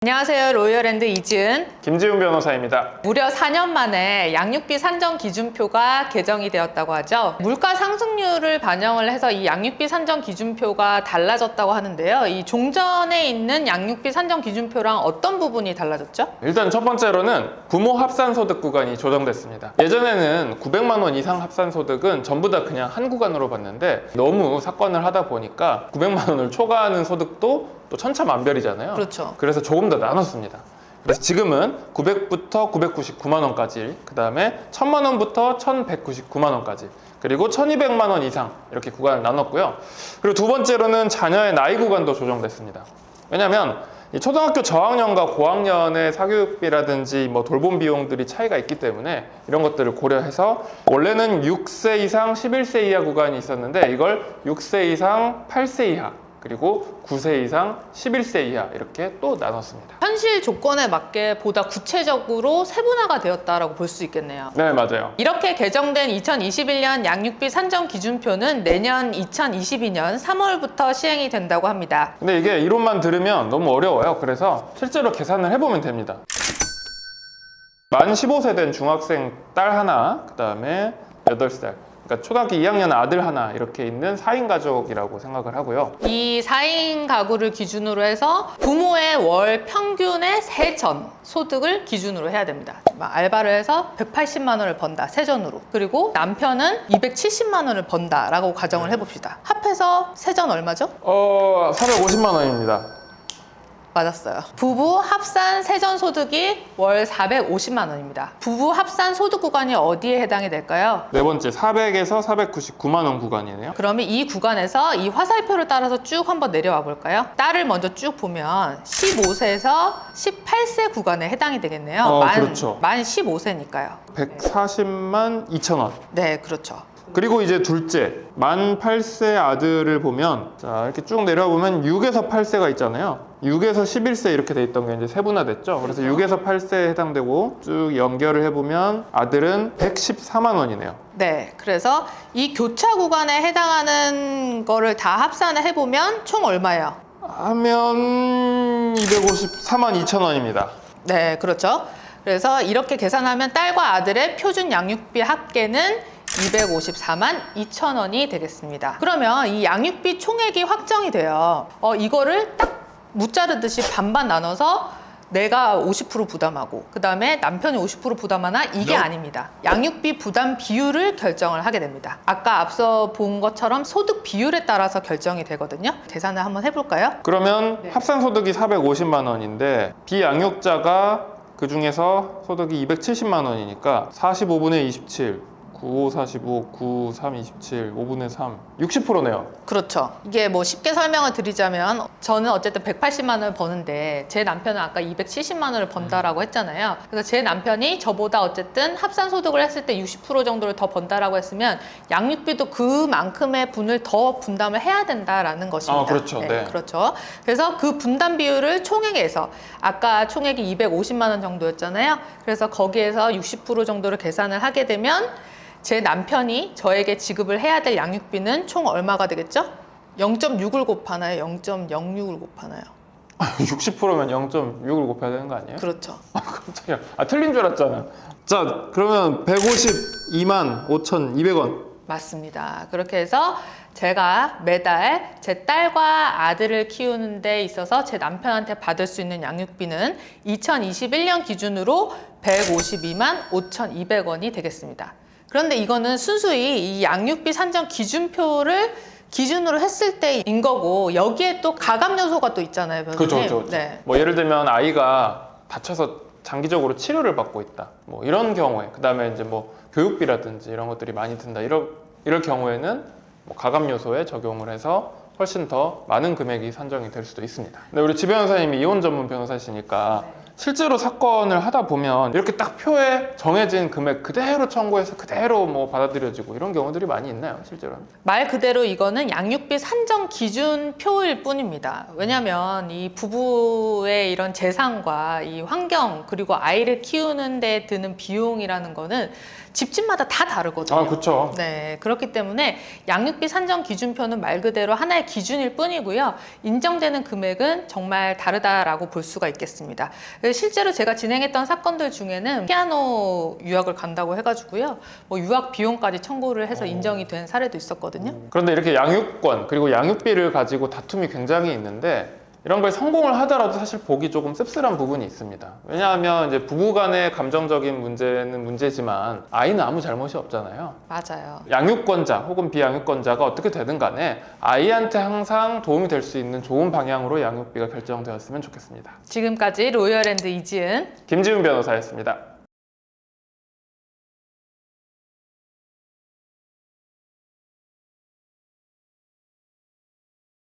안녕하세요. 로열랜드 이지은 김지훈 변호사입니다. 무려 4년 만에 양육비 산정 기준표가 개정이 되었다고 하죠. 물가 상승률을 반영을 해서 이 양육비 산정 기준표가 달라졌다고 하는데요. 이 종전에 있는 양육비 산정 기준표랑 어떤 부분이 달라졌죠? 일단 첫 번째로는 부모 합산소득 구간이 조정됐습니다. 예전에는 900만 원 이상 합산소득은 전부 다 그냥 한 구간으로 봤는데 너무 삭관을 하다 보니까 900만 원을 초과하는 소득도 또 천차만별이잖아요. 그렇죠. 그래서 조금 더 나눴습니다. 그래서 지금은 900부터 999만 원까지, 그 다음에 1000만 원부터 1199만 원까지, 그리고 1200만 원 이상 이렇게 구간을 나눴고요. 그리고 두 번째로는 자녀의 나이 구간도 조정됐습니다. 왜냐하면 이 초등학교 저학년과 고학년의 사교육비라든지 뭐 돌봄 비용들이 차이가 있기 때문에 이런 것들을 고려해서 원래는 6세 이상 11세 이하 구간이 있었는데 이걸 6세 이상 8세 이하 그리고 9세 이상 11세 이하 이렇게 또 나눴습니다. 현실 조건에 맞게 보다 구체적으로 세분화가 되었다라고 볼 수 있겠네요. 네, 맞아요. 이렇게 개정된 2021년 양육비 산정 기준표는 내년 2022년 3월부터 시행이 된다고 합니다. 근데 이게 이론만 들으면 너무 어려워요. 그래서 실제로 계산을 해보면 됩니다. 만 15세 된 중학생 딸 하나, 그 다음에 8살, 그러니까 초등학교 2학년 아들 하나 이렇게 있는 4인 가족이라고 생각을 하고요. 이 4인 가구를 기준으로 해서 부모의 월 평균의 세전 소득을 기준으로 해야 됩니다. 알바를 해서 180만 원을 번다, 세전으로. 그리고 남편은 270만 원을 번다라고 가정을 해봅시다. 합해서 세전 얼마죠? 450만 원입니다. 맞았어요. 부부 합산 세전 소득이 월 450만 원입니다. 부부 합산 소득 구간이 어디에 해당이 될까요? 네 번째 400에서 499만 원 구간이네요. 그러면 이 구간에서 이 화살표를 따라서 쭉 한번 내려와 볼까요? 딸을 먼저 쭉 보면 15세에서 18세 구간에 해당이 되겠네요. 그렇죠. 만 15세니까요. 140만 2천 원. 네, 그렇죠. 그리고 이제 둘째, 만 8세 아들을 보면 자 이렇게 쭉 내려와 보면 6에서 8세가 있잖아요. 6에서 11세 이렇게 돼 있던 게 이제 세분화됐죠. 그래서 6에서 8세에 해당되고 쭉 연결을 해보면 아들은 114만 원이네요. 네, 그래서 이 교차 구간에 해당하는 거를 다 합산을 해보면 총 얼마예요? 하면 254만 2천 원입니다. 네, 그렇죠. 그래서 이렇게 계산하면 딸과 아들의 표준 양육비 합계는 254만 2천 원이 되겠습니다. 그러면 이 양육비 총액이 확정이 돼요. 이거를 딱 무자르듯이 반반 나눠서 내가 50% 부담하고 그 다음에 남편이 50% 부담하나 이게 아닙니다. 양육비 부담 비율을 결정을 하게 됩니다. 아까 앞서 본 것처럼 소득 비율에 따라서 결정이 되거든요. 계산을 한번 해볼까요? 그러면 네. 합산소득이 450만 원인데 비양육자가 그 중에서 소득이 270만 원이니까 45분의 27 95, 45, 9, 3, 27, 5분의 3, 60%네요. 그렇죠. 이게 뭐 쉽게 설명을 드리자면 저는 어쨌든 180만 원을 버는데 제 남편은 아까 270만 원을 번다라고 했잖아요. 그래서 제 남편이 저보다 어쨌든 합산 소득을 했을 때 60% 정도를 더 번다라고 했으면 양육비도 그만큼의 분을 더 분담을 해야 된다라는 것입니다. 그렇죠. 네. 그렇죠. 그래서 그 분담 비율을 총액에서 아까 총액이 250만 원 정도였잖아요. 그래서 거기에서 60% 정도를 계산을 하게 되면 제 남편이 저에게 지급을 해야 될 양육비는 총 얼마가 되겠죠? 0.6을 곱하나요? 0.06을 곱하나요? 60%면 0.6을 곱해야 되는 거 아니에요? 그렇죠. 깜짝이야. 틀린 줄 알았잖아. 자, 그러면 152만 5,200원. 맞습니다. 그렇게 해서 제가 매달 제 딸과 아들을 키우는 데 있어서 제 남편한테 받을 수 있는 양육비는 2021년 기준으로 152만 5,200원이 되겠습니다. 그런데 이거는 순수히 이 양육비 산정 기준표를 기준으로 했을 때인 거고 여기에 또 가감 요소가 또 있잖아요, 변호사님. 그렇죠. 네. 뭐 예를 들면 아이가 다쳐서 장기적으로 치료를 받고 있다. 뭐 이런 경우에 그다음에 이제 뭐 교육비라든지 이런 것들이 많이 든다. 이럴 경우에는 뭐 가감 요소에 적용을 해서 훨씬 더 많은 금액이 산정이 될 수도 있습니다. 근데 우리 지 변호사님이 이혼 전문 변호사시니까 실제로 사건을 하다 보면 이렇게 딱 표에 정해진 금액 그대로 청구해서 그대로 뭐 받아들여지고 이런 경우들이 많이 있나요, 실제로? 말 그대로 이거는 양육비 산정 기준표일 뿐입니다. 왜냐하면 이 부부의 이런 재산과 이 환경 그리고 아이를 키우는 데 드는 비용이라는 거는 집집마다 다 다르거든요. 아, 그렇죠. 네, 그렇기 때문에 양육비 산정 기준표는 말 그대로 하나의 기준일 뿐이고요. 인정되는 금액은 정말 다르다라고 볼 수가 있겠습니다. 실제로 제가 진행했던 사건들 중에는 피아노 유학을 간다고 해가지고요. 뭐 유학 비용까지 청구를 해서 인정이 된 사례도 있었거든요. 그런데 이렇게 양육권 그리고 양육비를 가지고 다툼이 굉장히 있는데 이런 걸 성공을 하더라도 사실 보기 조금 씁쓸한 부분이 있습니다. 왜냐하면 이제 부부 간의 감정적인 문제는 문제지만 아이는 아무 잘못이 없잖아요. 맞아요. 양육권자 혹은 비양육권자가 어떻게 되든 간에 아이한테 항상 도움이 될 수 있는 좋은 방향으로 양육비가 결정되었으면 좋겠습니다. 지금까지 로열앤드 이지은 김지훈 변호사였습니다.